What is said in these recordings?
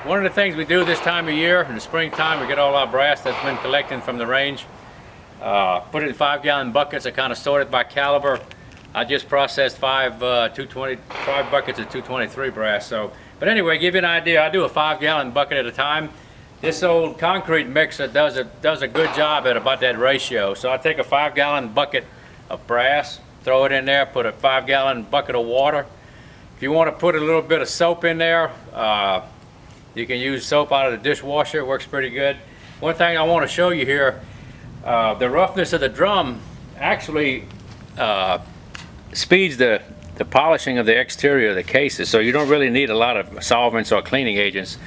One of the things we do this time of year, in the springtime, we get all our brass that's been collecting from the range, put it in 5-gallon buckets. I kind of sort it by caliber. I just processed five buckets of 223 brass. So, but anyway, give you an idea, I do a 5-gallon bucket at a time. This old concrete mixer does a good job at about that ratio. So I take a 5-gallon bucket of brass, throw it in there, put a 5-gallon bucket of water. If you want to put a little bit of soap in there, you can use soap out of the dishwasher. It works pretty good. One thing I want to show you here, the roughness of the drum actually speeds the polishing of the exterior of the cases, so you don't really need a lot of solvents or cleaning agents.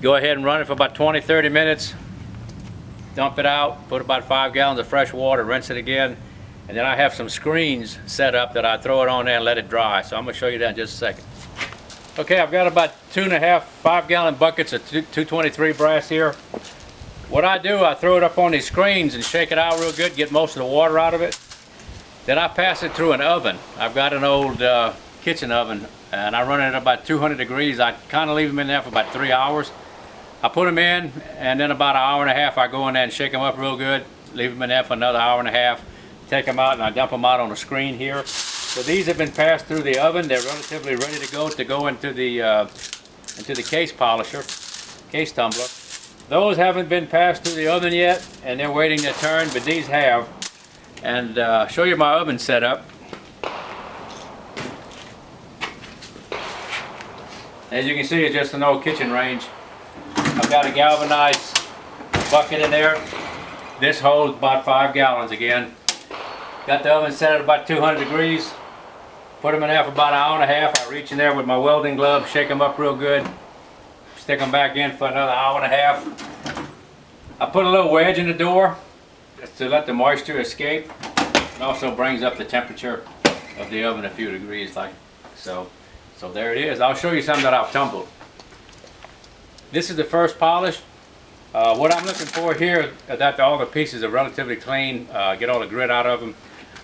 Go ahead and run it for about 20-30 minutes, dump it out, put about 5 gallons of fresh water, rinse it again, and then I have some screens set up that I throw it on there and let it dry. So I'm going to show you that in just a second. Okay, I've got about 2.5 5-gallon buckets of 223 brass here. What I do, I throw it up on these screens and shake it out real good, get most of the water out of it. Then I pass it through an oven. I've got an old kitchen oven, and I run it at about 200 degrees. I kind of leave them in there for about 3 hours. I put them in, and then about 1.5 hours I go in there and shake them up real good, leave them in there for another 1.5 hours, take them out and I dump them out on the screen here. So these have been passed through the oven. They're relatively ready to go into the case polisher, case tumbler. Those haven't been passed through the oven yet, and they're waiting their turn, but these have. And show you my oven setup. As you can see, it's just an old kitchen range. I've got a galvanized bucket in there. This holds about 5 gallons again. Got the oven set at about 200 degrees. Put them in there for about 1.5 hours. I reach in there with my welding glove, shake them up real good, stick them back in for another 1.5 hours. I put a little wedge in the door just to let the moisture escape. It also brings up the temperature of the oven a few degrees, like so. So there it is. I'll show you some that I've tumbled. This is the first polish. What I'm looking for here is that all the pieces are relatively clean, get all the grit out of them.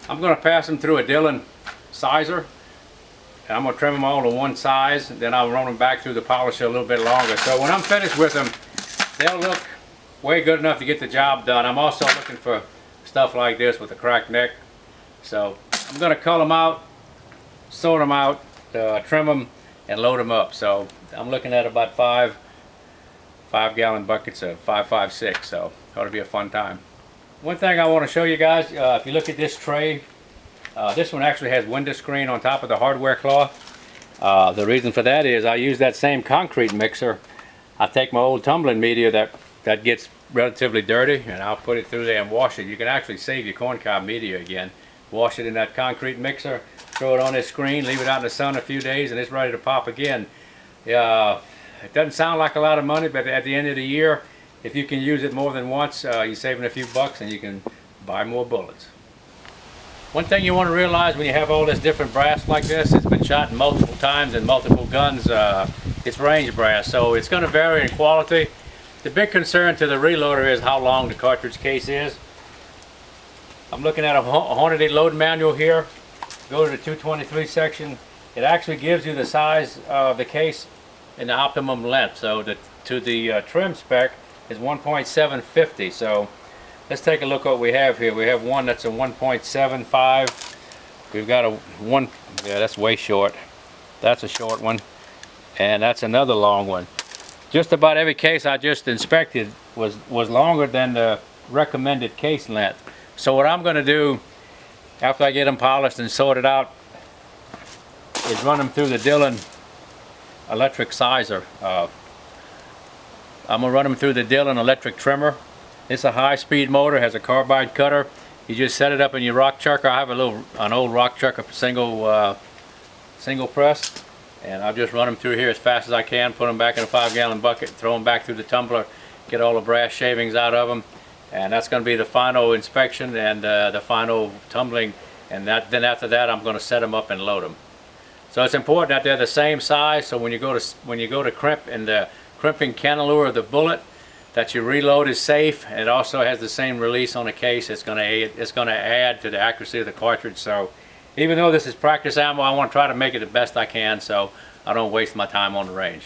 I'm going to pass them through a Dillon sizer, and I'm going to trim them all to one size, and then I'll run them back through the polisher a little bit longer. So when I'm finished with them, they'll look way good enough to get the job done. I'm also looking for stuff like this with a cracked neck. So I'm going to cull them out, sort them out, trim them, and load them up. So I'm looking at about 5-gallon buckets of 5.56, so ought to be a fun time. One thing I want to show you guys, if you look at this tray, this one actually has window screen on top of the hardware cloth. The reason for that is I use that same concrete mixer. I take my old tumbling media that gets relatively dirty, and I'll put it through there and wash it. You can actually save your corncob media again. Wash it in that concrete mixer, throw it on this screen, leave it out in the sun a few days, and it's ready to pop again. It doesn't sound like a lot of money, but at the end of the year, if you can use it more than once, you're saving a few bucks and you can buy more bullets. One thing you want to realize when you have all this different brass like this, it's been shot multiple times in multiple guns, it's range brass, so it's going to vary in quality. The big concern to the reloader is how long the cartridge case is. I'm looking at a Hornady load manual here. Go to the 223 section. It actually gives you the size of the case in the optimum length. So the trim spec is 1.750. So let's take a look at what we have here. We have one that's a 1.75. We've got a one, yeah, that's way short. That's a short one. And that's another long one. Just about every case I just inspected was longer than the recommended case length. So what I'm going to do after I get them polished and sorted out is run them through the Dillon electric sizer. I'm going to run them through the Dillon electric trimmer. It's a high-speed motor, has a carbide cutter. You just set it up in your rock chucker. I have an old rock chucker, single press, and I'll just run them through here as fast as I can, put them back in a 5-gallon bucket, throw them back through the tumbler, get all the brass shavings out of them, and that's going to be the final inspection and the final tumbling, and then after that I'm going to set them up and load them. So it's important that they're the same size, so when you go to crimp in the crimping cannelure of the bullet, that your reload is safe, and it also has the same release on the case. It's going to add to the accuracy of the cartridge. So even though this is practice ammo, I want to try to make it the best I can so I don't waste my time on the range.